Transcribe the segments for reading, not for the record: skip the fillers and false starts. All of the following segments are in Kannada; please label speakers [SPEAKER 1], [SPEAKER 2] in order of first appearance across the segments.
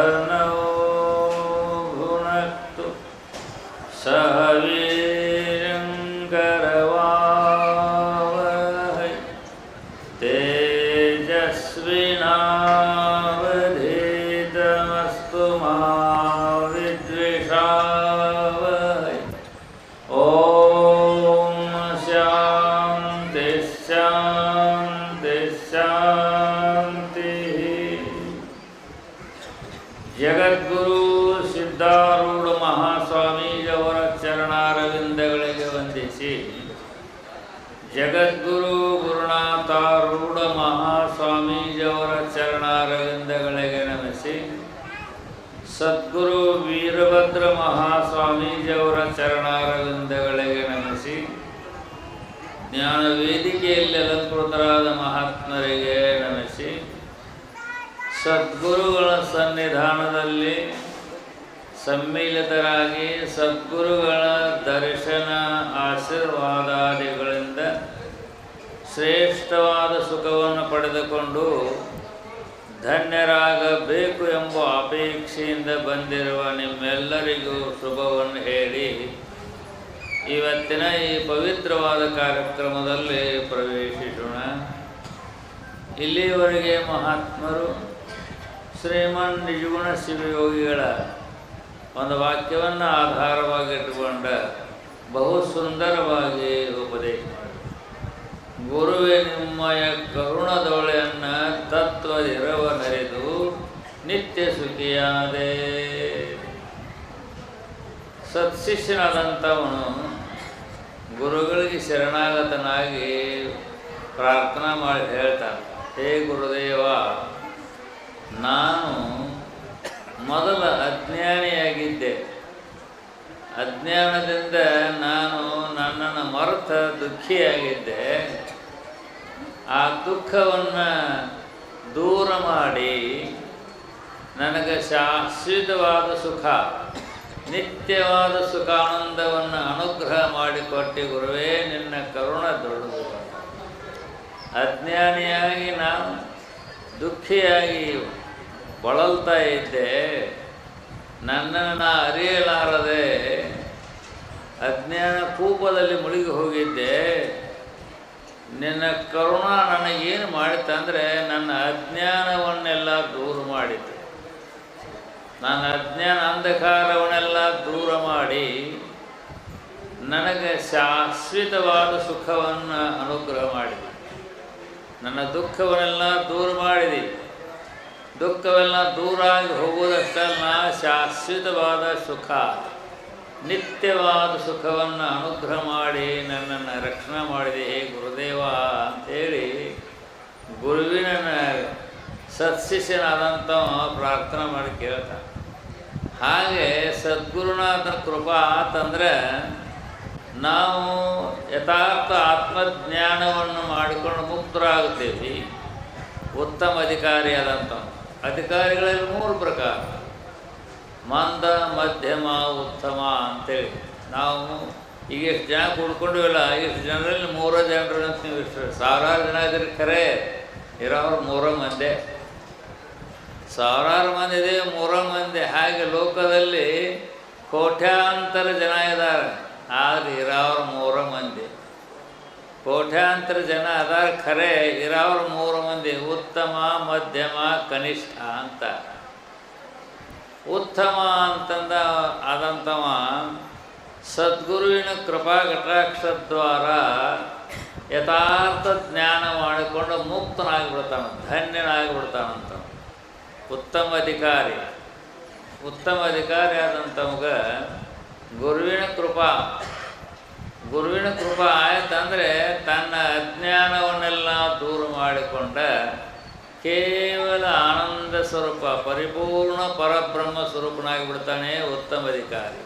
[SPEAKER 1] सहनौ भुनक्तु सह वीर्यं करवावहै तेजस्विनावधीतमस्तु मा विद्विषावहै। ॐ शान्ति शान्ति शान्तिः। ಜಗದ್ಗುರು ಸಿದ್ಧಾರೂಢ ಮಹಾಸ್ವಾಮೀಜಿಯವರ ಚರಣಾರವಿಂದಗಳಿಗೆ ವಂದಿಸಿ, ಜಗದ್ಗುರು ಗುರುನಾಥಾರೂಢ ಮಹಾಸ್ವಾಮೀಜಿಯವರ ಚರಣಾರವಿಂದಗಳಿಗೆ ನಮಿಸಿ, ಸದ್ಗುರು ವೀರಭದ್ರ ಮಹಾಸ್ವಾಮೀಜಿಯವರ ಚರಣಾರವಿಂದಗಳಿಗೆ ನಮಿಸಿ, ಜ್ಞಾನ ವೇದಿಕೆಯಲ್ಲಿ ಅಲಂಕೃತರಾದ ಮಹಾತ್ಮರಿಗೆ ನಮಿಸಿ, ಸದ್ಗುರುಗಳ ಸನ್ನಿಧಾನದಲ್ಲಿ ಸಮ್ಮಿಲಿತರಾಗಿ ಸದ್ಗುರುಗಳ ದರ್ಶನ ಆಶೀರ್ವಾದಾದಿಗಳಿಂದ ಶ್ರೇಷ್ಠವಾದ ಸುಖವನ್ನು ಪಡೆದುಕೊಂಡು ಧನ್ಯರಾಗಬೇಕು ಎಂಬ ಅಪೇಕ್ಷೆಯಿಂದ ಬಂದಿರುವ ನಿಮ್ಮೆಲ್ಲರಿಗೂ ಶುಭವನ್ನು ಹೇಳಿ ಇವತ್ತಿನ ಈ ಪವಿತ್ರವಾದ ಕಾರ್ಯಕ್ರಮದಲ್ಲಿ ಪ್ರವೇಶಿಸೋಣ. ಇಲ್ಲಿಯವರೆಗೆ ಮಹಾತ್ಮರು ಶ್ರೀಮನ್ ನಿಜಗುಣ ಶಿವಯೋಗಿಗಳ ಒಂದು ವಾಕ್ಯವನ್ನು ಆಧಾರವಾಗಿಟ್ಟುಕೊಂಡ ಬಹು ಸುಂದರವಾಗಿ ಉಪದೇಶ ಮಾಡಿ, ಗುರುವೇ ನಿಮ್ಮಯ ಕರುಣದೊಳೆಯನ್ನು ತತ್ವದಿರವನರಿದು ನಿತ್ಯ ಸುಖಿಯಾದೆ. ಸತ್ಶಿಷ್ಯನಾದಂಥವನು ಗುರುಗಳಿಗೆ ಶರಣಾಗತನಾಗಿ ಪ್ರಾರ್ಥನಾ ಮಾಡಿ ಹೇಳ್ತಾನೆ, ಹೇ ಗುರುದೇವ, ನಾನು ಮೊದಲ ಅಜ್ಞಾನಿಯಾಗಿದ್ದೆ. ಅಜ್ಞಾನದಿಂದ ನಾನು ನನ್ನನ್ನು ಮರೆತ ದುಃಖಿಯಾಗಿದ್ದೆ. ಆ ದುಃಖವನ್ನು ದೂರ ಮಾಡಿ ನನಗೆ ಶಾಶ್ವತವಾದ ಸುಖ, ನಿತ್ಯವಾದ ಸುಖಾನಂದವನ್ನು ಅನುಗ್ರಹ ಮಾಡಿಕೊಟ್ಟು ಗುರುವೇ ನಿನ್ನ ಕರುಣ ದೊಡ್ಡದು. ಅಜ್ಞಾನಿಯಾಗಿ ನಾನು ದುಃಖಿಯಾಗಿ ಬಳಲ್ತಾ ಇದ್ದೆ. ನನ್ನನ್ನು ಅರಿಯಲಾರದೆ ಅಜ್ಞಾನ ಕೂಪದಲ್ಲಿ ಮುಳುಗಿ ಹೋಗಿದ್ದೆ. ನಿನ್ನ ಕರುಣ ನನಗೇನು ಮಾಡಿತಂದರೆ ನನ್ನ ಅಜ್ಞಾನವನ್ನೆಲ್ಲ ದೂರ ಮಾಡಿತು. ನನ್ನ ಅಜ್ಞಾನ ಅಂಧಕಾರವನ್ನೆಲ್ಲ ದೂರ ಮಾಡಿ ನನಗೆ ಶಾಶ್ವತವಾದ ಸುಖವನ್ನು ಅನುಗ್ರಹ ಮಾಡಿದೆ. ನನ್ನ ದುಃಖವನ್ನೆಲ್ಲ ದೂರ ಮಾಡಿದೆ. ದುಃಖವೆಲ್ಲ ದೂರಾಗಿ ಹೋಗುವುದಷ್ಟಲ್ಲ, ಶಾಶ್ವತವಾದ ಸುಖ, ನಿತ್ಯವಾದ ಸುಖವನ್ನು ಅನುಗ್ರಹ ಮಾಡಿ ನನ್ನನ್ನು ರಕ್ಷಣೆ ಮಾಡಿದೆ ಹೇ ಗುರುದೇವ ಅಂಥೇಳಿ ಗುರುವಿನ ಸತ್ಶಿಷ್ಯನಾದಂಥವ ಪ್ರಾರ್ಥನೆ ಮಾಡಿ ಕೇಳ್ತಾನೆ. ಹಾಗೆ ಸದ್ಗುರುನಾಥನ ಕೃಪಾ ಅಂತಂದರೆ ನಾವು ಯಥಾರ್ಥ ಆತ್ಮಜ್ಞಾನವನ್ನು ಮಾಡಿಕೊಂಡು ಮುಕ್ತರಾಗುತ್ತೇವೆ. ಉತ್ತಮ ಅಧಿಕಾರಿಯಾದಂಥವು. ಅಧಿಕಾರಿಗಳಲ್ಲಿ 3 ಪ್ರಕಾರ: ಮಂದ, ಮಧ್ಯಮ, ಉತ್ತಮ ಅಂತೇಳಿ. ನಾವು ಈಗ ಎಷ್ಟು ಜನ ಕೂಡ್ಕೊಂಡಿವಲ್ಲ, ಇಷ್ಟು ಜನರಲ್ಲಿ 3 ಜನರು ಅಂತ ನೀವು ಇಷ್ಟು ಸಾವಿರಾರು ಜನ ಇದ್ರೆ ಖರೆ ಇರೋರು 3 ಮಂದಿ. ಸಾವಿರಾರು ಮಂದಿ ಇದೆ, 3 ಮಂದಿ. ಹಾಗೆ ಲೋಕದಲ್ಲಿ ಕೋಟ್ಯಾಂತರ ಜನ ಇದ್ದಾರೆ, ಆದರೆ ಇರೋರು 3 ಮಂದಿ. ಕೋಟ್ಯಾಂತರ ಜನ ಅದಾರ ಖರೆ, ಇರೋರು 3 ಮಂದಿ: ಉತ್ತಮ, ಮಧ್ಯಮ, ಕನಿಷ್ಠ ಅಂತ. ಉತ್ತಮ ಅಂತಂದ ಆದಂಥವ ಸದ್ಗುರುವಿನ ಕೃಪಾ ಕಟಾಕ್ಷದ್ವಾರ ಯಥಾರ್ಥ ಜ್ಞಾನ ಮಾಡಿಕೊಂಡು ಮುಕ್ತನಾಗಿಬಿಡ್ತಾನೆ, ಧನ್ಯನಾಗಿಬಿಡ್ತಾನಂತ. ಉತ್ತಮ ಅಧಿಕಾರಿ. ಉತ್ತಮ ಅಧಿಕಾರಿ ಆದಂಥವಾಗ ಗುರುವಿನ ಕೃಪಾ ಆಯ್ತಂದರೆ ತನ್ನ ಅಜ್ಞಾನವನ್ನೆಲ್ಲ ದೂರ ಮಾಡಿಕೊಂಡ ಕೇವಲ ಆನಂದ ಸ್ವರೂಪ, ಪರಿಪೂರ್ಣ ಪರಬ್ರಹ್ಮ ಸ್ವರೂಪನಾಗಿಬಿಡ್ತಾನೆ ಉತ್ತಮ ಅಧಿಕಾರಿ.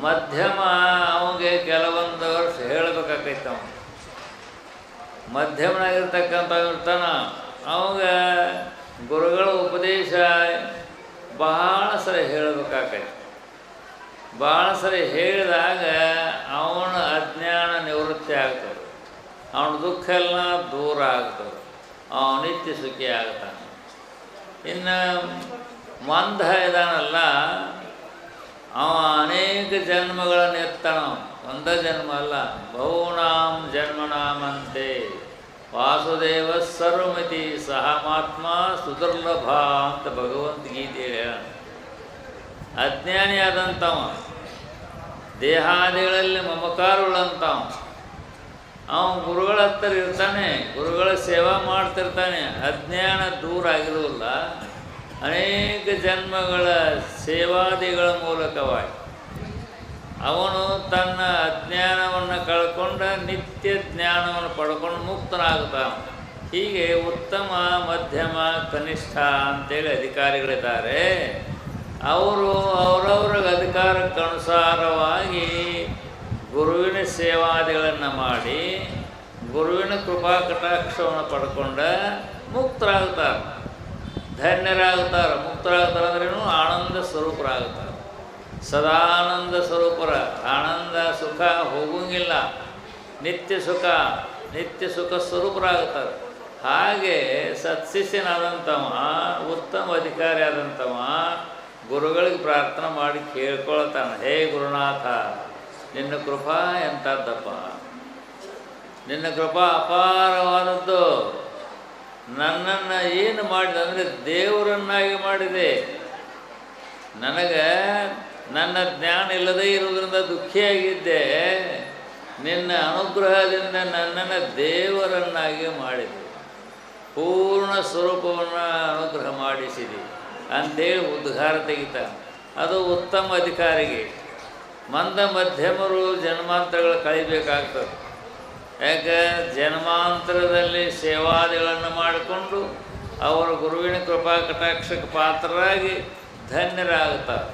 [SPEAKER 1] ಮಧ್ಯಮ, ಅವನಿಗೆ ಕೆಲವೊಂದು ವರ್ಷ ಹೇಳಬೇಕಾಕೈತೆ. ಅವನು ಮಧ್ಯಮನಾಗಿರ್ತಕ್ಕಂಥ ಇರ್ತಾನ. ಅವಾಗ ಗುರುಗಳ ಉಪದೇಶ ಬಹಳ ಸರಿ ಹೇಳಬೇಕಾಕೈತೆ. ಭಾಳ ಸರಿ ಹೇಳಿದಾಗ ಅವನ ಅಜ್ಞಾನ ನಿವೃತ್ತಿ ಆಗ್ತದೆ, ಅವನ ದುಃಖ ಎಲ್ಲ ದೂರ ಆಗ್ತದೆ, ಅವನು ನಿತ್ಯ ಸುಖಿ ಆಗ್ತಾನೆ. ಇನ್ನು ಮಂದ ಇದಾನಲ್ಲ ಅವ ಅನೇಕ ಜನ್ಮಗಳನ್ನು ಎತ್ತಣ, ಒಂದ ಜನ್ಮ ಅಲ್ಲ, ಬಹೂನಾಂ ಜನ್ಮನಾಮಂತೆ ವಾಸುದೇವ ಸರ್ವಮಿತಿ ಸಹಮಾತ್ಮ ಸುದುರ್ಲಭ ಅಂತ ಭಗವದ್ಗೀತೆ ಹೇಳ. ಅಜ್ಞಾನಿ ಆದಂಥವ, ದೇಹಾದಿಗಳಲ್ಲಿ ಮಮಕಾರವುಳ್ಳಂಥವ, ಅವನು ಗುರುಗಳ ಹತ್ತಿರ ಇರ್ತಾನೆ, ಗುರುಗಳ ಸೇವಾ ಮಾಡ್ತಿರ್ತಾನೆ, ಅಜ್ಞಾನ ದೂರ ಆಗಿರೋಲ್ಲ. ಅನೇಕ ಜನ್ಮಗಳ ಸೇವಾದಿಗಳ ಮೂಲಕವಾಗಿ ಅವನು ತನ್ನ ಅಜ್ಞಾನವನ್ನು ಕಳ್ಕೊಂಡ ನಿತ್ಯ ಜ್ಞಾನವನ್ನು ಪಡ್ಕೊಂಡು ಮುಕ್ತನಾಗುತ್ತಾನೆ. ಹೀಗೆ ಉತ್ತಮ, ಮಧ್ಯಮ, ಕನಿಷ್ಠ ಅಂತೇಳಿ ಅಧಿಕಾರಿಗಳಿದ್ದಾರೆ. ಅವರು ಅವರವ್ರಿಗೆ ಅಧಿಕಾರಕ್ಕನುಸಾರವಾಗಿ ಗುರುವಿನ ಸೇವಾದಿಗಳನ್ನು ಮಾಡಿ ಗುರುವಿನ ಕೃಪಾ ಕಟಾಕ್ಷವನ್ನು ಪಡ್ಕೊಂಡ ಮುಕ್ತರಾಗುತ್ತಾರೆ, ಧನ್ಯರಾಗುತ್ತಾರೆ. ಮುಕ್ತರಾಗುತ್ತಾರೆ ಅಂದ್ರೇನು? ಆನಂದ ಸ್ವರೂಪರಾಗುತ್ತಾರೆ, ಸದಾನಂದ ಸ್ವರೂಪರ. ಆನಂದ ಸುಖ ಹೋಗಂಗಿಲ್ಲ, ನಿತ್ಯ ಸುಖ ಸ್ವರೂಪರಾಗುತ್ತಾರೆ. ಹಾಗೆ ಸತ್ಶಿಷ್ಯನಾದಂಥವ, ಉತ್ತಮ ಅಧಿಕಾರಿ ಆದಂಥವ ಗುರುಗಳಿಗೆ ಪ್ರಾರ್ಥನೆ ಮಾಡಿ ಕೇಳ್ಕೊಳ್ತಾನೆ, ಹೇ ಗುರುನಾಥ, ನಿನ್ನ ಕೃಪಾ ಎಂಥದ್ದಪ್ಪ, ನಿನ್ನ ಕೃಪಾ ಅಪಾರವಾದದ್ದು. ನನ್ನನ್ನು ಏನು ಮಾಡಿದೆ ಅಂದರೆ ದೇವರನ್ನಾಗಿ ಮಾಡಿದೆ. ನನಗೆ ನನ್ನ ಜ್ಞಾನ ಇಲ್ಲದೇ ಇರುವುದರಿಂದ ದುಃಖಿಯಾಗಿದ್ದೆ. ನಿನ್ನ ಅನುಗ್ರಹದಿಂದ ನನ್ನನ್ನು ದೇವರನ್ನಾಗಿ ಮಾಡಿದೆ, ಪೂರ್ಣ ಸ್ವರೂಪವನ್ನು ಅನುಗ್ರಹ ಮಾಡಿಸಿದೆ ಅಂತೇಳಿ ಉದ್ಗಾರ ತೆಗಿತ. ಅದು ಉತ್ತಮ ಅಧಿಕಾರಿಗೆ. ಮಂದ ಮಧ್ಯಮರು ಜನ್ಮಾಂತರಗಳು ಕಳಿಬೇಕಾಗ್ತದೆ. ಯಾಕೆ? ಜನ್ಮಾಂತರದಲ್ಲಿ ಸೇವಾದಿಗಳನ್ನು ಮಾಡಿಕೊಂಡು ಅವರು ಗುರುವಿನ ಕೃಪಾ ಕಟಾಕ್ಷಕ್ಕೆ ಪಾತ್ರರಾಗಿ ಧನ್ಯರಾಗುತ್ತಾರೆ.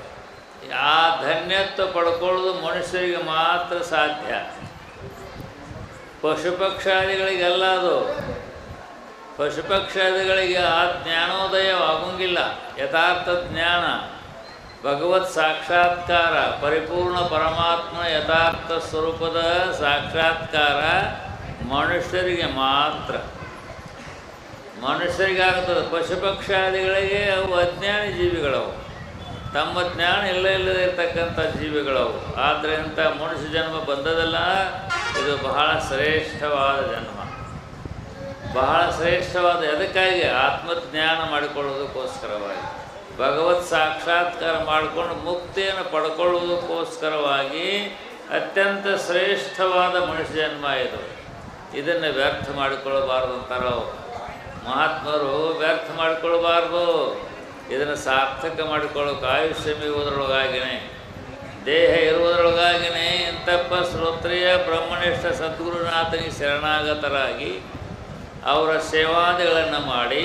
[SPEAKER 1] ಆ ಧನ್ಯತ್ವ ಪಡ್ಕೊಳ್ಳೋದು ಮನುಷ್ಯರಿಗೆ ಮಾತ್ರ ಸಾಧ್ಯ, ಪಶುಪಕ್ಷಾದಿಗಳಿಗೆಲ್ಲ ಅದು. ಪಶುಪಕ್ಷಾದಿಗಳಿಗೆ ಆ ಜ್ಞಾನೋದಯವಾಗಂಗಿಲ್ಲ. ಯಥಾರ್ಥ ಜ್ಞಾನ, ಭಗವತ್ ಸಾಕ್ಷಾತ್ಕಾರ, ಪರಿಪೂರ್ಣ ಪರಮಾತ್ಮ ಯಥಾರ್ಥ ಸ್ವರೂಪದ ಸಾಕ್ಷಾತ್ಕಾರ ಮನುಷ್ಯರಿಗೆ ಮಾತ್ರ, ಮನುಷ್ಯರಿಗಾಗ್ತದೆ. ಪಶುಪಕ್ಷಾದಿಗಳಿಗೆ ಅವು ಅಜ್ಞಾನಿ ಜೀವಿಗಳವು, ತಮ್ಮ ಜ್ಞಾನ ಇಲ್ಲದೇ ಇರತಕ್ಕಂಥ ಜೀವಿಗಳವು. ಆದ್ದರಿಂದ ಮನುಷ್ಯ ಜನ್ಮ ಬಂದದಲ್ಲ, ಇದು ಬಹಳ ಶ್ರೇಷ್ಠವಾದ ಜನ್ಮ, ಬಹಳ ಶ್ರೇಷ್ಠವಾದ. ಅದಕ್ಕಾಗಿ ಆತ್ಮಜ್ಞಾನ ಮಾಡಿಕೊಳ್ಳೋದಕ್ಕೋಸ್ಕರವಾಗಿ, ಭಗವತ್ ಸಾಕ್ಷಾತ್ಕಾರ ಮಾಡಿಕೊಂಡು ಮುಕ್ತಿಯನ್ನು ಪಡ್ಕೊಳ್ಳೋದಕ್ಕೋಸ್ಕರವಾಗಿ ಅತ್ಯಂತ ಶ್ರೇಷ್ಠವಾದ ಮನುಷ್ಯ ಜನ್ಮ ಇದು. ಇದನ್ನು ವ್ಯರ್ಥ ಮಾಡಿಕೊಳ್ಳಬಾರ್ದು ಅಂತಾರೆ ಅವರು ಮಹಾತ್ಮರು. ವ್ಯರ್ಥ ಮಾಡಿಕೊಳ್ಳಬಾರ್ದು, ಇದನ್ನು ಸಾರ್ಥಕ ಮಾಡಿಕೊಳ್ಳೋಕೆ ಆಯುಷ್ಯ ಮೀಗುವುದರೊಳಗಾಗಿಯೇ, ದೇಹ ಇರುವುದರೊಳಗಾಗಿಯೇ ಇಂಥಪ್ಪ ಶ್ರೋತ್ರಿಯ ಬ್ರಹ್ಮನಿಷ್ಠ ಸದ್ಗುರುನಾಥನಿಗೆ ಶರಣಾಗತರಾಗಿ ಅವರ ಸೇವಾದಿಗಳನ್ನು ಮಾಡಿ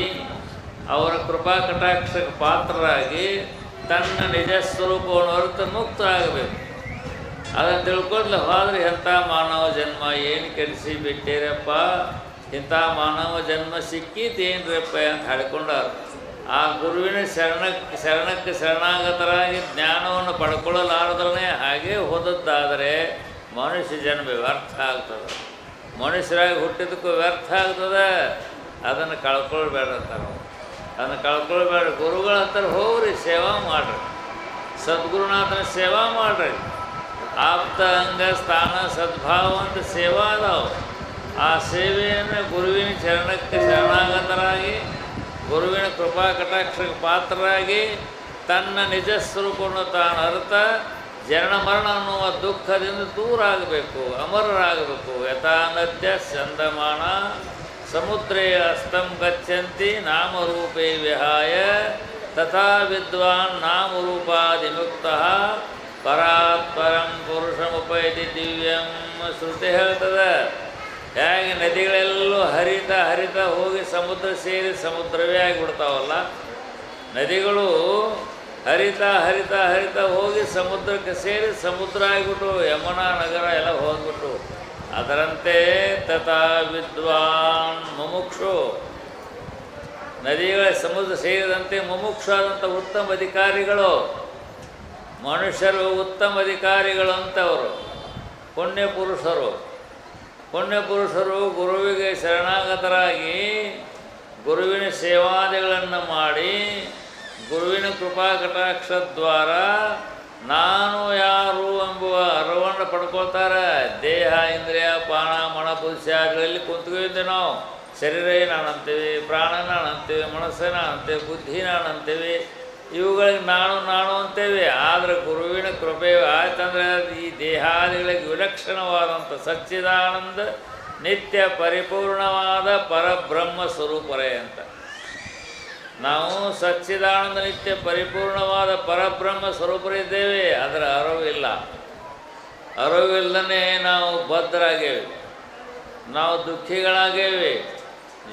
[SPEAKER 1] ಅವರ ಕೃಪಾ ಕಟಾಕ್ಷಕ್ಕೆ ಪಾತ್ರರಾಗಿ ತನ್ನ ನಿಜ ಸ್ವರೂಪವನ್ನು ಹೊರತು ಮುಕ್ತ ಆಗಬೇಕು. ಅದನ್ನು ತಿಳ್ಕೊಂಡ್ಲೆ ಹೋದರೆ ಎಂಥ ಮಾನವ ಜನ್ಮ ಏನು ಕೆಡಿಸಿ ಬಿಟ್ಟಿರಪ್ಪ, ಇಂಥ ಮಾನವ ಜನ್ಮ ಸಿಕ್ಕೀತೇನ್ರಪ್ಪ ಅಂತ ಹಾಡಿಕೊಂಡಾರು. ಆ ಗುರುವಿನ ಶರಣಕ್ಕೆ ಶರಣಾಗತರಾಗಿ ಜ್ಞಾನವನ್ನು ಪಡ್ಕೊಳ್ಳಲಾರದನೇ ಹಾಗೆ ಹೋದದ್ದಾದರೆ ಮನುಷ್ಯ ಜನ್ಮ ವ್ಯರ್ಥ ಆಗ್ತದೆ. ಮನುಷ್ಯರಾಗಿ ಹುಟ್ಟಿದಕ್ಕೂ ವ್ಯರ್ಥ ಆಗ್ತದೆ. ಅದನ್ನು ಕಳ್ಕೊಳ್ಬೇಡ ಅಂತಾರೆ. ಅದನ್ನು ಕಳ್ಕೊಳ್ಬೇಡ. ಗುರುಗಳ ಹತ್ರ ಹೋಗ್ರಿ, ಸೇವಾ ಮಾಡಿರಿ, ಸದ್ಗುರುನಾಥನ ಸೇವಾ ಮಾಡಿರಿ. ಆಪ್ತ ಅಂಗ ಸ್ಥಾನ ಸದ್ಭಾವ ಅಂತ ಸೇವಾ ಅದಾವೆ. ಆ ಸೇವೆಯನ್ನು ಗುರುವಿನ ಚರಣಕ್ಕೆ ಶರಣಾಗತರಾಗಿ ಗುರುವಿನ ಕೃಪಾ ಕಟಾಕ್ಷಕ್ಕೆ ಪಾತ್ರರಾಗಿ ತನ್ನ ನಿಜ ಸ್ವರೂಪವನ್ನು ತಾನು ಅರ್ಥ ಜನನ ಮರಣ ಅನ್ನುವ ದುಃಖದಿಂದ ದೂರ ಆಗಬೇಕು, ಅಮರರಾಗಬೇಕು. ಯಥಾ ನದ್ಯ ಚಂದಮಾನ ಸಮುದ್ರೇ ಅಸ್ತಂ ಗಚ್ಚಂತಿ ನಾಮರೂಪೇ ವಿಹಾಯ ತಥಾ ವಿದ್ವಾನ್ ನಾಮರೂಪಾದಿಮುಕ್ತಃ ಪರಾತ್ಪರಂ ಪುರುಷಮುಪೈತಿ ದಿವ್ಯಂ ಶ್ರುತಿ ಹೇಳ್ತದೆ. ಹೇಗೆ ನದಿಗಳೆಲ್ಲೂ ಹರಿತಾ ಹೋಗಿ ಸಮುದ್ರ ಸೇರಿ ಸಮುದ್ರವೇ ಆಗಿಬಿಡ್ತಾವಲ್ಲ, ನದಿಗಳು ಹರಿತಾ ಹೋಗಿ ಸಮುದ್ರಕ್ಕೆ ಸೇರಿ ಸಮುದ್ರ ಆಗಿಬಿಟ್ಟು ಯಮುನಾ ನಗರ ಎಲ್ಲ ಹೋಗ್ಬಿಟ್ಟು, ಅದರಂತೆ ತಥಾ ವಿದ್ವಾನ್ ಮುಮುಕ್ಷು, ನದಿಗಳ ಸಮುದ್ರ ಸೇರಿದಂತೆ ಮುಮುಕ್ಷು ಆದಂಥ ಉತ್ತಮ ಅಧಿಕಾರಿಗಳು, ಮನುಷ್ಯರು ಉತ್ತಮ ಅಧಿಕಾರಿಗಳು ಅಂತವರು ಪುಣ್ಯಪುರುಷರು ಗುರುವಿಗೆ ಶರಣಾಗತರಾಗಿ ಗುರುವಿನ ಸೇವಾದಿಗಳನ್ನು ಮಾಡಿ ಗುರುವಿನ ಕೃಪಾ ಕಟಾಕ್ಷದ್ವಾರ ನಾನು ಯಾರು ಎಂಬುವ ಅರಿವನ್ನು ಪಡ್ಕೊಳ್ತಾರೆ. ದೇಹ ಇಂದ್ರಿಯ ಪಾನ ಮನ ಬುದ್ಧಿಯಾಗಳಲ್ಲಿ ಕುಂತ್ಕೊಂಡಿದ್ದೆ ನಾವು. ಶರೀರ ನಾನಂತೀವಿ, ಪ್ರಾಣ ನಾನಂತೀವಿ, ಮನಸ್ಸು ನಾನಂತೀವಿ, ಬುದ್ಧಿ ನಾನಂತೀವಿ. ಇವುಗಳಿಗೆ ನಾನು ಅಂತೇವೆ. ಆದರೆ ಗುರುವಿನ ಕೃಪೆ ಆಯ್ತಂದ್ರೆ ಈ ದೇಹಾದಿಗಳಿಗೆ ವಿಲಕ್ಷಣವಾದಂಥ ಸಚ್ಚಿದಾನಂದ ನಿತ್ಯ ಪರಿಪೂರ್ಣವಾದ ಪರಬ್ರಹ್ಮ ಸ್ವರೂಪರೇ ಅಂತ. ನಾವು ಸಚ್ಚಿದಾನಂದ ನಿತ್ಯ ಪರಿಪೂರ್ಣವಾದ ಪರಬ್ರಹ್ಮ ಸ್ವರೂಪರಿದ್ದೇವೆ. ಅದರ ಅರಿವಿಲ್ಲ. ಅರಿವಿಲ್ಲದೇ ನಾವು ಬದ್ಧರಾಗೇವೆ, ನಾವು ದುಃಖಿಗಳಾಗೇವೆ,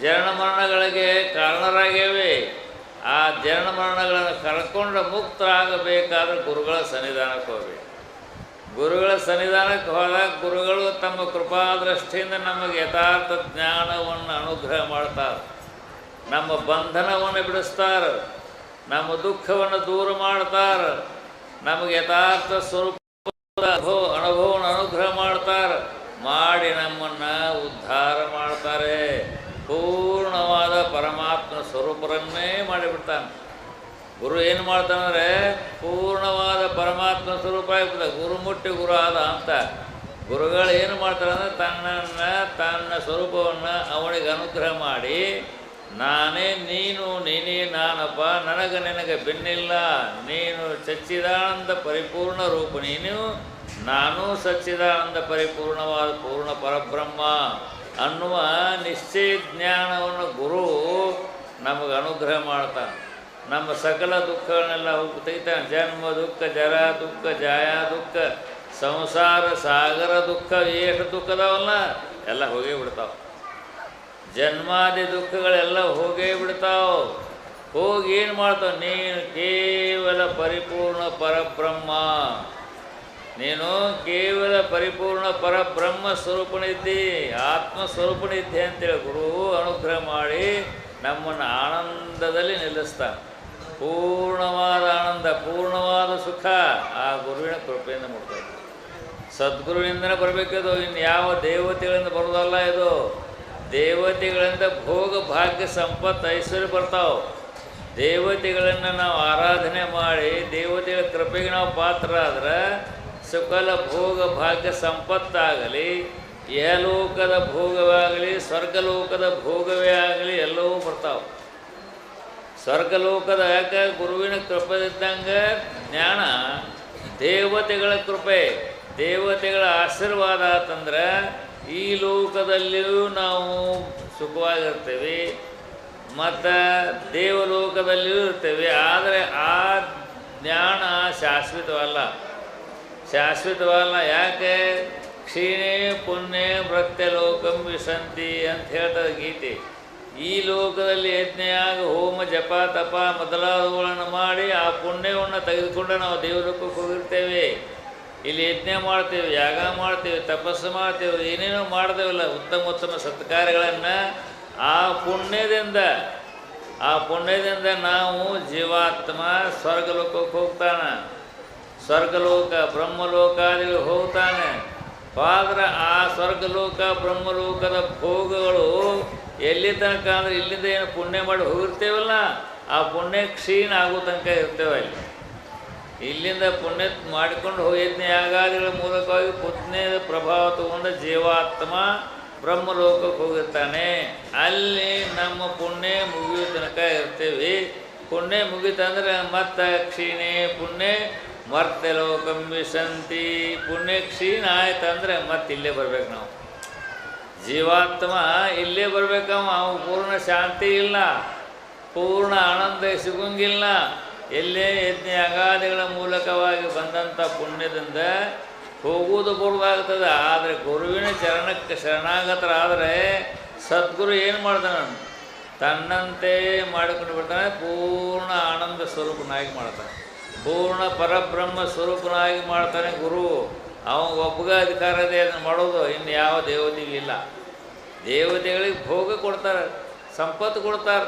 [SPEAKER 1] ಜನನ ಮರಣಗಳಿಗೆ ಕಾರಣರಾಗೇವೆ. ಆ ಜನನ ಮರಣಗಳನ್ನು ಕರ್ಕೊಂಡು ಮುಕ್ತರಾಗಬೇಕಾದ್ರೆ ಗುರುಗಳ ಸನ್ನಿಧಾನಕ್ಕೆ ಹೋಗಬೇಕು. ಗುರುಗಳ ಸನ್ನಿಧಾನಕ್ಕೆ ಹೋದಾಗ ಗುರುಗಳು ತಮ್ಮ ಕೃಪಾದೃಷ್ಟಿಯಿಂದ ನಮಗೆ ಯಥಾರ್ಥ ಜ್ಞಾನವನ್ನು ಅನುಗ್ರಹ ಮಾಡ್ತಾರೆ. ನಮ್ಮ ಬಂಧನವನ್ನು ಬಿಡಿಸ್ತಾರೆ, ನಮ್ಮ ದುಃಖವನ್ನು ದೂರ ಮಾಡ್ತಾರೆ, ನಮಗೆ ಯಥಾರ್ಥ ಸ್ವರೂಪದ ಅನುಭವವನ್ನು ಅನುಗ್ರಹ ಮಾಡ್ತಾರೆ, ಮಾಡಿ ನಮ್ಮನ್ನು ಉದ್ಧಾರ ಮಾಡ್ತಾರೆ. ಪೂರ್ಣವಾದ ಪರಮಾತ್ಮ ಸ್ವರೂಪರನ್ನೇ ಮಾಡಿಬಿಡ್ತಾನೆ. ಗುರು ಏನು ಮಾಡ್ತಾನಂದರೆ ಪೂರ್ಣವಾದ ಪರಮಾತ್ಮ ಸ್ವರೂಪ ಆಗಿಬಿಡ್ತಾರೆ. ಗುರು ಮುಟ್ಟಿ ಗುರು ಆದ ಅಂತ. ಗುರುಗಳು ಏನು ಮಾಡ್ತಾರೆ ಅಂದರೆ ತನ್ನ ಸ್ವರೂಪವನ್ನು ಅವನಿಗೆ ಅನುಗ್ರಹ ಮಾಡಿ, ನಾನೇ ನೀನು, ನೀನೇ ನಾನಪ್ಪ, ನಿನಗೆ ಬೆನ್ನಿಲ್ಲ, ನೀನು ಸಚ್ಚಿದಾನಂದ ಪರಿಪೂರ್ಣ ರೂಪ, ನೀನು ನಾನು ಸಚ್ಚಿದಾನಂದ ಪರಿಪೂರ್ಣವಾದ ಪೂರ್ಣ ಪರಬ್ರಹ್ಮ ಅನ್ನುವ ನಿಶ್ಚಯ ಜ್ಞಾನವನ್ನು ಗುರು ನಮಗೆ ಅನುಗ್ರಹ ಮಾಡ್ತಾನೆ. ನಮ್ಮ ಸಕಲ ದುಃಖಗಳನ್ನೆಲ್ಲ ತೆಗಿತಾನೆ. ಜನ್ಮ ದುಃಖ, ಜರ ದುಃಖ, ಜಾಯ ದುಃಖ, ಸಂಸಾರ ಸಾಗರ ದುಃಖ, ಎಷ್ಟು ದುಃಖದವಲ್ಲ ಎಲ್ಲ ಹೋಗೇ ಬಿಡ್ತಾವೆ. ಜನ್ಮಾದಿ ದುಃಖಗಳೆಲ್ಲ ಹೋಗೇ ಬಿಡ್ತಾವೆ. ಹೋಗಿ ಏನು ಮಾಡ್ತಾವೆ? ನೀನು ಕೇವಲ ಪರಿಪೂರ್ಣ ಪರಬ್ರಹ್ಮ, ನೀನು ಕೇವಲ ಪರಿಪೂರ್ಣ ಪರಬ್ರಹ್ಮ ಸ್ವರೂಪನಿದ್ದಿ, ಆತ್ಮಸ್ವರೂಪನಿದ್ದೆ ಅಂತೇಳಿ ಗುರು ಅನುಗ್ರಹ ಮಾಡಿ ನಮ್ಮನ್ನು ಆನಂದದಲ್ಲಿ ನಿಲ್ಲಿಸ್ತಾನೆ. ಪೂರ್ಣವಾದ ಆನಂದ, ಪೂರ್ಣವಾದ ಸುಖ ಆ ಗುರುವಿನ ಕೃಪೆಯಿಂದ ಮುಡ್ತದೆ. ಸದ್ಗುರುವಿನಿಂದನೇ ಬರಬೇಕದು, ಇನ್ನು ಯಾವ ದೇವತೆಗಳಿಂದ ಬರೋದಲ್ಲ. ಇದು ದೇವತೆಗಳಿಂದ ಭೋಗ ಭಾಗ್ಯ ಸಂಪತ್ತು ಐಶ್ವರ್ಯ ಬರ್ತಾವೆ. ದೇವತೆಗಳನ್ನು ನಾವು ಆರಾಧನೆ ಮಾಡಿ ದೇವತೆಗಳ ಕೃಪೆಗೆ ನಾವು ಪಾತ್ರರಾದ್ರೆ ಸಕಲ ಭೋಗ ಭಾಗ್ಯ ಸಂಪತ್ತಾಗಲಿ, ಯಲೋಕದ ಭೋಗವಾಗಲಿ, ಸ್ವರ್ಗಲೋಕದ ಭೋಗವೇ ಆಗಲಿ ಎಲ್ಲವೂ ಬರ್ತಾವೆ. ಸ್ವರ್ಗಲೋಕದ ಯಾಕೆ ಗುರುವಿನ ಕೃಪೆಯಿದ್ದಂಗೆ ಜ್ಞಾನ, ದೇವತೆಗಳ ಕೃಪೆ, ದೇವತೆಗಳ ಆಶೀರ್ವಾದ ಆತಂದ್ರೆ ಈ ಲೋಕದಲ್ಲಿಯೂ ನಾವು ಸುಖವಾಗಿರ್ತೇವೆ ಮತ್ತು ದೇವಲೋಕದಲ್ಲಿಯೂ ಇರ್ತೇವೆ. ಆದರೆ ಆ ಜ್ಞಾನ ಶಾಶ್ವತವಲ್ಲ. ಯಾಕೆ? ಕ್ಷೀಣೆ ಪುಣ್ಯ ಭೃತ್ಯಲೋಕಂ ವಿಶಂತಿ ಅಂತ ಹೇಳ್ತದೆ ಗೀತೆ. ಈ ಲೋಕದಲ್ಲಿ ಯಜ್ಞಯಾಗ ಹೋಮ ಜಪ ತಪ ಮೊದಲಾದವುಗಳನ್ನು ಮಾಡಿ ಆ ಪುಣ್ಯವನ್ನು ತೆಗೆದುಕೊಂಡು ನಾವು ದೇವಲೋಕಕ್ಕೆ ಹೋಗಿರ್ತೇವೆ. ಇಲ್ಲಿ ಯಜ್ಞ ಮಾಡ್ತೇವೆ, ಯಾಗ ಮಾಡ್ತೇವೆ, ತಪಸ್ಸು ಮಾಡ್ತೇವೆ, ಏನೇನೋ ಮಾಡ್ತೇವಲ್ಲ ಉತ್ತಮ ಸತ್ಕಾರ್ಯಗಳನ್ನು. ಆ ಪುಣ್ಯದಿಂದ ನಾವು ಜೀವಾತ್ಮ ಸ್ವರ್ಗಲೋಕಕ್ಕೆ ಹೋಗ್ತಾನೆ. ಸ್ವರ್ಗಲೋಕ ಬ್ರಹ್ಮಲೋಕಾದಿಗಳು ಹೋಗ್ತಾನೆ. ಆದ್ರೆ ಆ ಸ್ವರ್ಗಲೋಕ ಬ್ರಹ್ಮಲೋಕದ ಭೋಗಗಳು ಎಲ್ಲಿ ತನಕ ಅಂದರೆ ಇಲ್ಲಿಂದ ಏನು ಪುಣ್ಯ ಮಾಡಿ ಹೋಗಿರ್ತೇವಲ್ಲ ಆ ಪುಣ್ಯ ಕ್ಷೀಣ ಆಗೋ ತನಕ ಇರ್ತೇವೆ. ಇಲ್ಲಿಂದ ಪುಣ್ಯ ಮಾಡಿಕೊಂಡು ಯಜ್ಞ ಯಾಗಾದಿಗಳ ಮೂಲಕವಾಗಿ ಪುಣ್ಯದ ಪ್ರಭಾವ ತಗೊಂಡ ಜೀವಾತ್ಮ ಬ್ರಹ್ಮಲೋಕಕ್ಕೆ ಹೋಗಿರ್ತಾನೆ. ಅಲ್ಲಿ ನಮ್ಮ ಪುಣ್ಯ ಮುಗಿಯೋ ತನಕ ಇರ್ತೇವೆ. ಪುಣ್ಯ ಮುಗಿತಂದ್ರೆ ಮತ್ತೆ ಕ್ಷೀಣೆ ಪುಣ್ಯ ಮರ್ತ್ಯಲೋಕಂ ವಿಶಂತಿ. ಪುಣ್ಯ ಕ್ಷೀಣ ಆಯ್ತಂದ್ರೆ ಮತ್ತೆ ಇಲ್ಲೇ ಬರ್ಬೇಕು. ನಾವು ಜೀವಾತ್ಮ ಇಲ್ಲೇ ಬರ್ಬೇಕವ. ಅವು ಪೂರ್ಣ ಶಾಂತಿ ಇಲ್ಲ, ಪೂರ್ಣ ಆನಂದ ಸಿಗೋಂಗಿಲ್ಲ. ಎಲ್ಲೇ ಯಜ್ಞ ಯಾಗಾದಿಗಳ ಮೂಲಕವಾಗಿ ಬಂದಂಥ ಪುಣ್ಯದಿಂದ ಹೋಗುವುದು ಬರುವುದಾಗ್ತದೆ. ಆದರೆ ಗುರುವಿನ ಚರಣಕ್ಕೆ ಶರಣಾಗತರಾದರೆ ಸದ್ಗುರು ಏನು ಮಾಡ್ತಾನೆ? ತನ್ನಂತೆ ಮಾಡಿಕೊಂಡು ಬಿಡ್ತಾನೆ. ಪೂರ್ಣ ಆನಂದ ಸ್ವರೂಪನಾಗಿ ಮಾಡ್ತಾನೆ, ಪೂರ್ಣ ಪರಬ್ರಹ್ಮ ಸ್ವರೂಪನಾಗಿ ಮಾಡ್ತಾನೆ ಗುರು. ಅವನಿಗೆ ಒಬ್ಬಗ ಅಧಿಕಾರ ಇದೆ ಅದನ್ನು ಮಾಡೋದು. ಇನ್ನು ಯಾವ ದೇವತೆಗಳಿಲ್ಲ. ದೇವತೆಗಳಿಗೆ ಭೋಗ ಕೊಡ್ತಾರೆ, ಸಂಪತ್ತು ಕೊಡ್ತಾರೆ,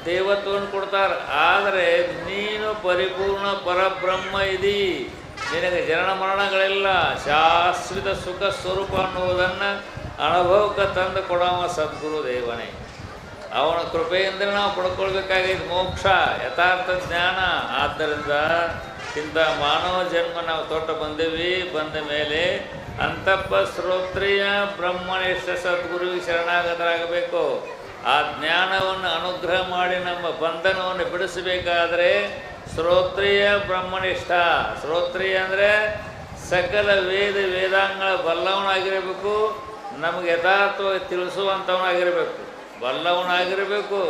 [SPEAKER 1] ದೇವತ್ವವನ್ನು ಕೊಡ್ತಾರೆ. ಆದರೆ ನೀನು ಪರಿಪೂರ್ಣ ಪರಬ್ರಹ್ಮ ಇದೀ, ನಿನಗೆ ಜನನ ಮರಣಗಳೆಲ್ಲ ಶಾಶ್ವತ ಸುಖ ಸ್ವರೂಪ ಅನ್ನುವುದನ್ನು ಅನುಭವಕ್ಕೆ ತಂದು ಕೊಡುವ ಸದ್ಗುರು ದೇವನೇ. ಅವನ ಕೃಪೆಯಿಂದ ನಾವು ಪಡ್ಕೊಳ್ಬೇಕಾಗಿದ್ದು ಮೋಕ್ಷ, ಯಥಾರ್ಥ ಜ್ಞಾನ. ಆದ್ದರಿಂದ ಇಂಥ ಮಾನವ ಜನ್ಮ ನಾವು ತೊಟ್ಟು ಬಂದ ಮೇಲೆ ಅಂತಪ್ಪ ಶ್ರೋತ್ರಿಯ ಬ್ರಹ್ಮನಿಷ್ಠ ಸದ್ಗುರುವಿಗೆ ಶರಣಾಗತರಾಗಬೇಕು. ಆ ಜ್ಞಾನವನ್ನು ಅನುಗ್ರಹ ಮಾಡಿ ನಮ್ಮ ಬಂಧನವನ್ನು ಬಿಡಿಸಬೇಕಾದರೆ ಶ್ರೋತ್ರಿಯ ಬ್ರಹ್ಮನಿಷ್ಠ. ಶ್ರೋತ್ರಿಯ ಅಂದರೆ ಸಕಲ ವೇದಾಂಗಗಳ ಬಲ್ಲವನಾಗಿರಬೇಕು, ನಮಗೆ ಯಥಾರ್ಥವಾಗಿ ತಿಳಿಸುವಂಥವನಾಗಿರಬೇಕು, ಬಲ್ಲವನಾಗಿರಬೇಕು,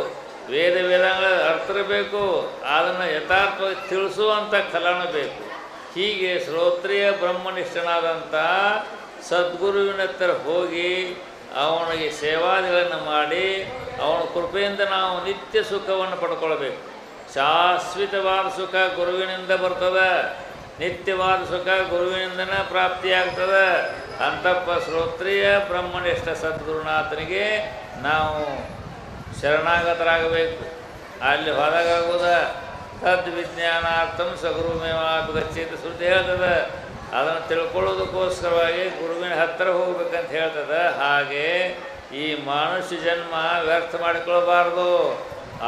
[SPEAKER 1] ವೇದಾಂಗಗಳ ಅರ್ಥ ಇರಬೇಕು, ಅದನ್ನು ಯಥಾರ್ಥವಾಗಿ ತಿಳಿಸುವಂಥ ಕಲನ ಬೇಕು. ಹೀಗೆ ಶ್ರೋತ್ರಿಯ ಬ್ರಹ್ಮನಿಷ್ಠನಾದಂಥ ಸದ್ಗುರುವಿನ ಹತ್ತಿರ ಹೋಗಿ ಅವನಿಗೆ ಸೇವಾದಿಗಳನ್ನು ಮಾಡಿ ಅವನ ಕೃಪೆಯಿಂದ ನಾವು ನಿತ್ಯ ಸುಖವನ್ನು ಪಡ್ಕೊಳ್ಬೇಕು. ಶಾಶ್ವತವಾದ ಸುಖ ಗುರುವಿನಿಂದ ಬರ್ತದೆ, ನಿತ್ಯವಾದ ಸುಖ ಗುರುವಿನಿಂದನೇ ಪ್ರಾಪ್ತಿಯಾಗ್ತದೆ. ಅಂತಪ್ಪ ಶ್ರೋತ್ರಿಯ ಬ್ರಹ್ಮನಿಷ್ಠ ಸದ್ಗುರುನಾಥನಿಗೆ ನಾವು ಶರಣಾಗತರಾಗಬೇಕು. ಅಲ್ಲಿ ಹೊರಗಾಗುವುದ ತದ್ವಿಜ್ಞಾನಾರ್ಥಂ ಸಗುರುಮೇವಾಪಿ ಗಚ್ಚೇತಿ ಶ್ರುತಿ ಹೇಳ್ತದೆ. ಅದನ್ನು ತಿಳ್ಕೊಳ್ಳೋದಕ್ಕೋಸ್ಕರವಾಗಿ ಗುರುವಿನ ಹತ್ತಿರ ಹೋಗ್ಬೇಕಂತ ಹೇಳ್ತದೆ. ಹಾಗೆ ಈ ಮನುಷ್ಯ ಜನ್ಮ ವ್ಯರ್ಥ ಮಾಡಿಕೊಳ್ಳಬಾರ್ದು.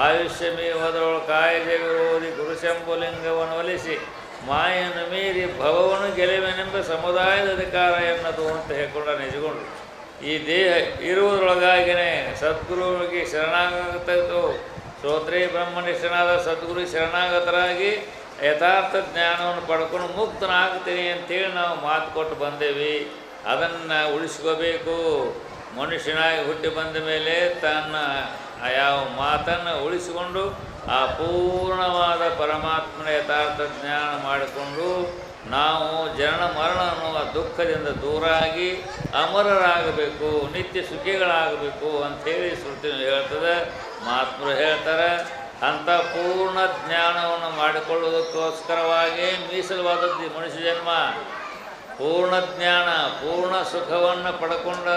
[SPEAKER 1] ಆಯುಷ್ಯ ಹೋದವಳು ಕಾಯಜವಿರೋಧಿ ಗುರುಶಂಭುಲಿಂಗವನ್ನು ಒಲಿಸಿ ಮಾಯನ್ನು ಮೀರಿ ಭವವನ್ನು ಗೆಲುವೆನೆಂಬ ಸಮುದಾಯದ ಅಧಿಕಾರ ಎನ್ನದು ಅಂತ ಹೇಳ್ಕೊಂಡ ನಿಜಗೊಂಡು ಈ ದೇಹ ಇರುವುದರೊಳಗಾಗಿಯೇ ಸದ್ಗುರುವಿಗೆ ಶರಣಾಗತದ್ದು. ಶ್ರೋತ್ರಿಯ ಬ್ರಹ್ಮನಿಷ್ಠನಾದ ಸದ್ಗುರು ಶರಣಾಗತರಾಗಿ ಯಥಾರ್ಥ ಜ್ಞಾನವನ್ನು ಪಡ್ಕೊಂಡು ಮುಕ್ತನಾಗ್ತೀನಿ ಅಂತೇಳಿ ನಾವು ಮಾತು ಕೊಟ್ಟು ಬಂದೇವಿ. ಅದನ್ನು ಉಳಿಸ್ಕೋಬೇಕು. ಮನುಷ್ಯನಾಗಿ ಹುಟ್ಟಿ ಬಂದ ಮೇಲೆ ತನ್ನ ಯಾವ ಮಾತನ್ನು ಉಳಿಸಿಕೊಂಡು ಆ ಪೂರ್ಣವಾದ ಪರಮಾತ್ಮನ ಯಥಾರ್ಥ ಜ್ಞಾನ ಮಾಡಿಕೊಂಡು ನಾವು ಜನನ ಮರಣ ಅನ್ನುವ ದುಃಖದಿಂದ ದೂರಾಗಿ ಅಮರರಾಗಬೇಕು, ನಿತ್ಯ ಸುಖಿಗಳಾಗಬೇಕು ಅಂಥೇಳಿ ಶ್ರುತಿ ಹೇಳ್ತದೆ, ಮಹಾತ್ಮರು ಹೇಳ್ತಾರೆ. ಅಂಥ ಪೂರ್ಣ ಜ್ಞಾನವನ್ನು ಮಾಡಿಕೊಳ್ಳುವುದಕ್ಕೋಸ್ಕರವಾಗಿ ಮೀಸಲವಾದದ್ದು ಮನುಷ್ಯ ಜನ್ಮ. ಪೂರ್ಣ ಜ್ಞಾನ, ಪೂರ್ಣ ಸುಖವನ್ನು ಪಡ್ಕೊಂಡ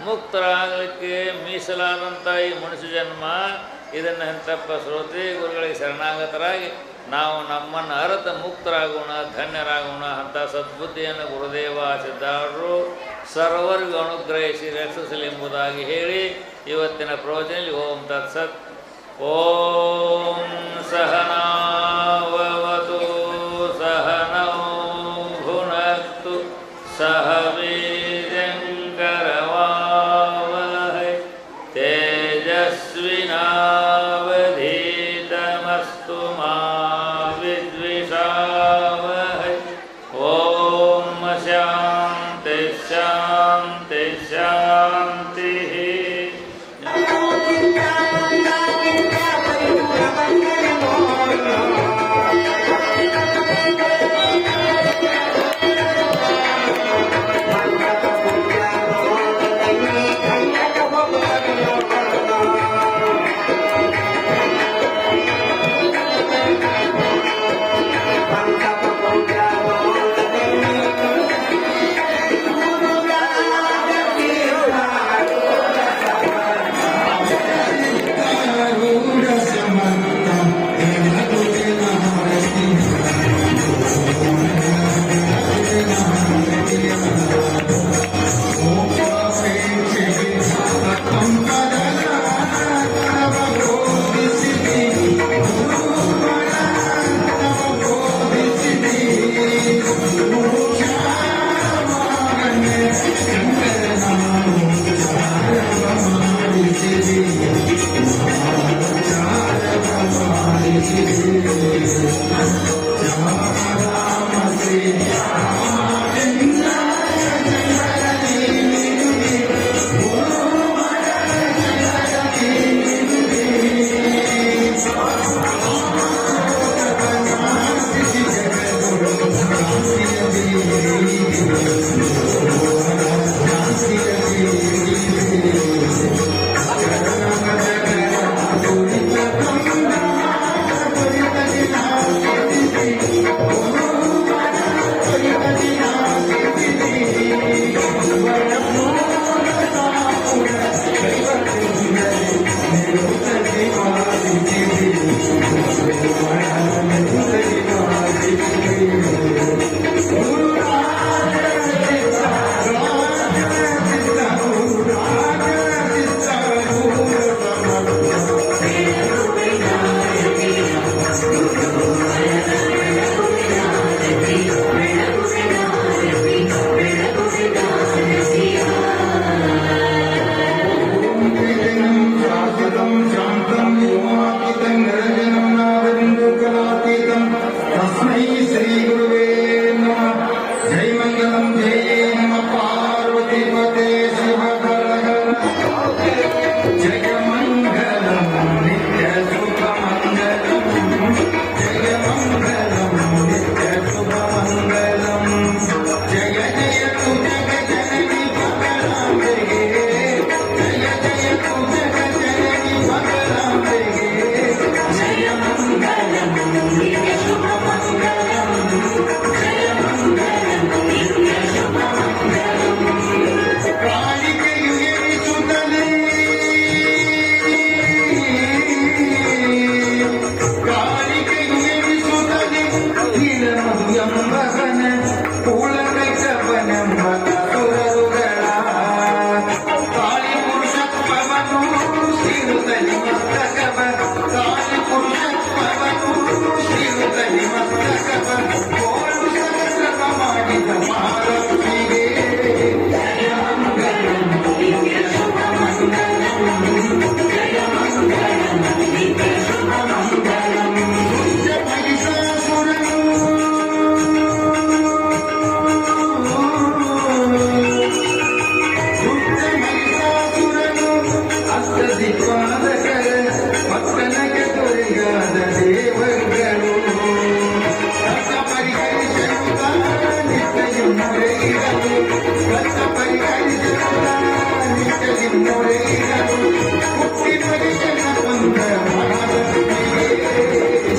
[SPEAKER 1] ಮುಕ್ತರಾಗಲಿಕ್ಕೆ ಮೀಸಲಾದಂಥ ಈ ಮನುಷ್ಯ ಜನ್ಮ. ಇದನ್ನು ಎಂತಪ್ಪ ಶ್ರೋತ್ರಿ ಗುರುಗಳಿಗೆ ಶರಣಾಗತರಾಗಿ ನಾವು ನಮ್ಮನ್ನು ಅರತ ಮುಕ್ತರಾಗೋಣ, ಧನ್ಯರಾಗೋಣ. ಅಂಥ ಸದ್ಬುದ್ಧಿಯನ್ನು ಗುರುದೇವ ಸಿದ್ಧಾರರು ಸರ್ವರಿಗೂ ಅನುಗ್ರಹಿಸಿ ರಕ್ಷಿಸಲೆಂಬುದಾಗಿ ಹೇಳಿ ಇವತ್ತಿನ ಪ್ರವಚನದಲ್ಲಿ ಓಂ ತತ್ಸತ್. ಓಂ ಸಹನಾವವತು ಸಹನೌ ಭುನಕ್ತು ಸಹ ವೀರ್ಯಂಕರವಾವಹೈ ತೇಜಸ್ವಿನಾವಧೀತಮಸ್ತು ಮಾ ವಿದ್ವಿಷಾವಹೈ. ಓಂ ಶಾಂತಿ ಶಾಂತಿ ಶಾಂತಿ.
[SPEAKER 2] मंगलम तस्मै श्री गुरुवे नमः। जय मंगलम जय नमः पार्वती पते शिव हर हर। जय मंगलम नित्य शुभ मंगलम। जय मंगलम नित्य शुभ मंगलम। जय जय तु जग जननी भगवांबे। जय जय तु जग जननी भगवांबे। जय मंगलम नित्य शुभ मंगलम। जय मंगलम नित्य शुभ मंगलम। कालिके युगे सुतले कालिके युगे सुतले हिरणमधुयंबहन पूलकैಕವನೆಂಬ ಸುರರುಗಳ ಕಾಳಿ ಪುರುಷತ್ವವನ್ನು ಶ್ರೀರುತಲಿ ಮಸ್ತಕವ ಕಾಳಿ ಪುರುಷತ್ವವನ್ನು ಶ್ರೀರುತಲಿ ಮಸ್ತಕವ ಕೋಲು ಸಹಸ್ರವ ಮಾಡಿದ ಮಹಾಲಕ್ಷ್ಮಿಗೆ ಜಯ ಮಂಗಲಂ ನಿತ್ಯ ಶುಭ ಮಂಗಲಂ. ಜಯ ಮಂಗಲಂ ನಿತ್ಯ ಶುಭ ಮಂಗಲಂ. ದುಷ್ಟ ಮಹಿಷಾಸುರನು ಅಷ್ಟದಿಕ್ಪಾದಕರ ಪತ್ತನಕ್ಕೆ ತೊರೆಗಾದ ದೇವರುಗಳು ಕಷ್ಟ ಪರಿಹರಿಸುತ್ತ ನಿತ್ಯ ಮೊರೆಯಿಡಲು ಕಷ್ಟ ಪರಿಹರಿಸುತ್ತ ನಿತ್ಯ ಮೊರೆಯಿಡಲು ಹುಟ್ಟಿ ಪರಿಶನ ಬಂದ ಮಹಾಲಕ್ಷ್ಮಿಗೆ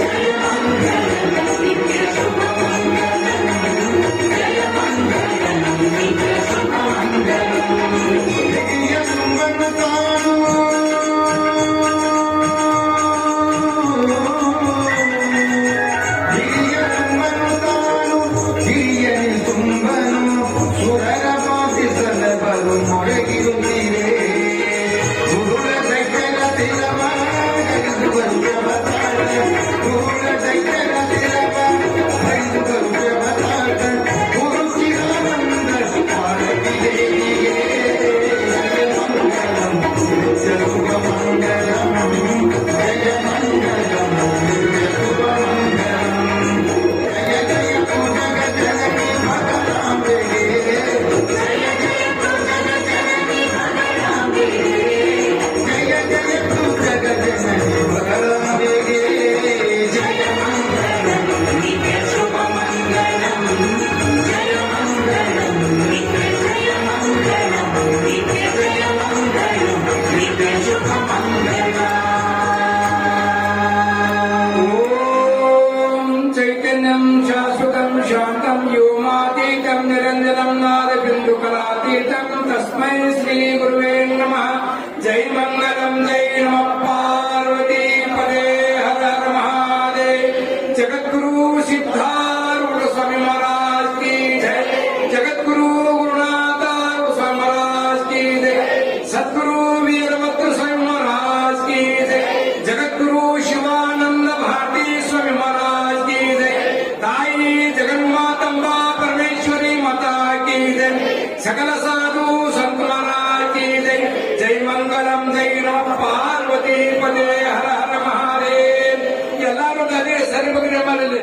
[SPEAKER 2] ಜಯ ಮಂಗಲಂ ನಿತ್ಯ ಶುಭ ಮಂಗಲಂ. ಜಯ ಮಂಗಲಂ ನಿತ್ಯ ಶುಭ ಮಂಗಲಂ. ಹಿರಿಯ ಸುಂಬನು ತಾನು ಹಿರಿಯ ಸುಂಬನು ತಾನು ಹಿರಿಯನಿ ತುಂಬನು ಸುರರ ಬಾಧಿಸಲ ಬರು ಮೊಳಗಿರುತ್ತೀರೆ ಗುರುಳ ದೈತ್ಯರ ತಿಲವ ಹರಿದು ಬರುವವತಾರ ಗುರುಳ ದೈತ್ಯರ ತಿಲವ ಹರಿದು ಬರುವವತಾರ ಗುರು ಚಿರಾನಂದ ಪಾರ್ವತಿ ದೇವಿಗೆ ಜಯ ಮಂಗಲಂ ನಿತ್ಯ ಶುಭ ಮಂಗಲಂ. ಜಯ ಮಂಗಲಂ ನಿತ್ಯ ಶುಭ ಮಂಗಲಂ. ಜಯ ಜಯ ತು ಜಗ ಜನನಿ ಭಗವಾಂಬೆಗೆ. ಜಯ ಜಯ ತು ಜಗ ಜನನಿ ಭಗವಾಂಬೆಗೆ. ಜಯ ಜಯ ತು ಜಗ ಜನನಿ ಭಗವಾಂಬೆಗೆ. ಜಯ ಮಂಗಲಂ ನಿತ್ಯ ಶುಭ ಮಂಗಲಂ. ಜಯ ಮಂಗಲಂ ನಿತ್ಯ ಜಯ ಮಂಗಲಂ ನಿತ್ಯ ಜಯ ಮಂಗಲಂ ನಿತ್ಯ ಶುಭ ಮಂಗಲಂ. ಓಂ ಚೈತನ್ಯಂ ಶಾಶ್ವತಂ ಶಾಂತಂ ವ್ಯೋಮಾತೀತಂ ನಿರಂಜನಂ ನಾದಬಿಂದುಕಲಾತೀತಂ ತಸ್ಮೈ ಶ್ರೀ ಗುರುವೇ ನಮಃ. ಜೈ ಮಂಗಲಂ ಜೈ ನಮಃ ಪಾರ್ವತಿ ಪದೇ ಹರ ಹರ ಮಹಾದೇವ್. ಜಗದ್ಗುರು ಸಿದ್ಧಾರೂಢ ಸ್ವಾಮಿ ಮಹಾರಾಜ್ ಕಿ ಜೈ. ಜಗದ್ಗುರು ಗುರುನಾಥ ಸ್ವಾಮಿ ಮಹಾರಾಜ್ ಕಿ ಜೈ. ಸದ್ಗುರು ವೀರಭದ್ರ ಸ್ವಾಮಿ ಮಹಾರಾಜ್ ಕಿ ಜೈ. ಜಗದ್ಗುರು ಶಿವಾನಂದ ಭಾರತಿ ಸ್ವಾಮಿ ಮಹಾರಾಜ್ ಕಿ ಜೈ. ತಾಯಿ ಜಗನ್ಮಾತಂಬಾ ಪರಮೇಶ್ವರಿ ಮಾತಾ ಕಿ ಜೈ. ಸಕಲ